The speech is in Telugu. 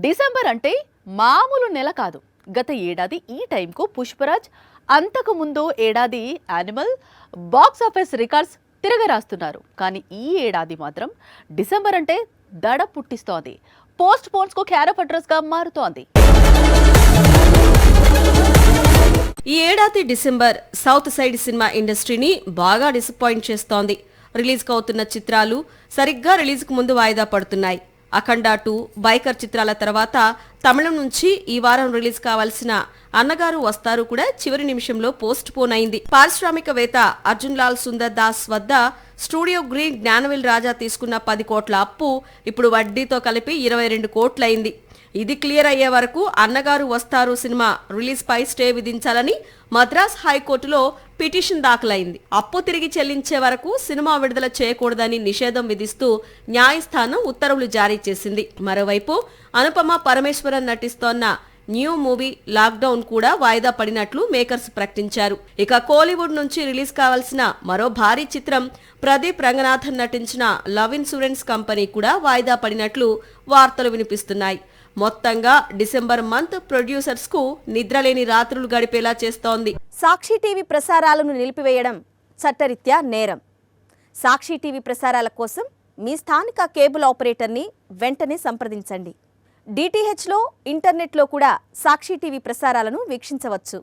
డిసెంబర్ అంటే మామూలు నెల కాదు. గత ఏడాది ఈ టైంకు పుష్పరాజ్, అంతకు ముందు ఏడాది యానిమల్ బాక్స్ ఆఫీస్ రికార్డ్స్ తిరగరాస్తున్నారు. కానీ ఈ ఏడాది మాత్రం డిసెంబర్ అంటే దడ పుట్టిస్తోంది. పోస్ట్ పోన్స్ కు క్యారఫ్ అడ్రస్ గా మారుతోంది. ఈ ఏడాది డిసెంబర్ సౌత్ సైడ్ సినిమా ఇండస్ట్రీని బాగా డిసప్పాయింట్ చేస్తోంది. రిలీజ్కి అవుతున్న చిత్రాలు సరిగ్గా రిలీజ్కు ముందు వాయిదా పడుతున్నాయి. అఖండ 2, బైకర్ చిత్రాల తర్వాత తమిళం నుంచి ఈ వారం రిలీజ్ కావాల్సిన అన్నగారు వస్తారు కూడా చివరి నిమిషంలో పోస్ట్ పోన్ అయింది. పారిశ్రామికవేత్త అర్జున్ లాల్ సుందర్ దాస్ వద్ద స్టూడియో గ్రీన్ జ్ఞానవేల్ రాజా తీసుకున్న 10 కోట్ల అప్పు ఇప్పుడు వడ్డీతో కలిపి 22 కోట్లయింది. ఇది క్లియర్ అయ్యే వరకు అన్నగారు వస్తారు సినిమా రిలీజ్ పై స్టే విధించాలని మద్రాస్ హైకోర్టులో పిటిషన్ దాఖలైంది. అప్పు తిరిగి చెల్లించే వరకు సినిమా విడుదల చేయకూడదని నిషేధం విధిస్తూ న్యాయస్థానం ఉత్తర్వులు జారీ చేసింది. మరోవైపు అనుపమ పరమేశ్వరన్ నటిస్తోన్న న్యూ మూవీ లాక్డౌన్ కూడా వాయిదా పడినట్లు మేకర్స్ ప్రకటించారు. ఇక కోలీవుడ్ నుంచి రిలీజ్ కావాల్సిన మరో భారీ చిత్రం ప్రదీప్ రంగనాథన్ నటించిన లవ్ ఇన్సూరెన్స్ కంపెనీ కూడా వాయిదా పడినట్లు వార్తలు వినిపిస్తున్నాయి. మొత్తంగా డిసెంబర్ మంత్ ప్రొడ్యూసర్స్ కు నిద్రలేని రాత్రులు గడిపేలా చేస్తోంది. సాక్షి టీవీ ప్రసారాలను నిలిపివేయడం చట్టరీత్యా నేరం. సాక్షి టీవీ ప్రసారాల కోసం మీ స్థానిక కేబుల్ ఆపరేటర్ని వెంటనే సంప్రదించండి. డిటిహెచ్లో, ఇంటర్నెట్లో కూడా సాక్షి టీవీ ప్రసారాలను వీక్షించవచ్చు.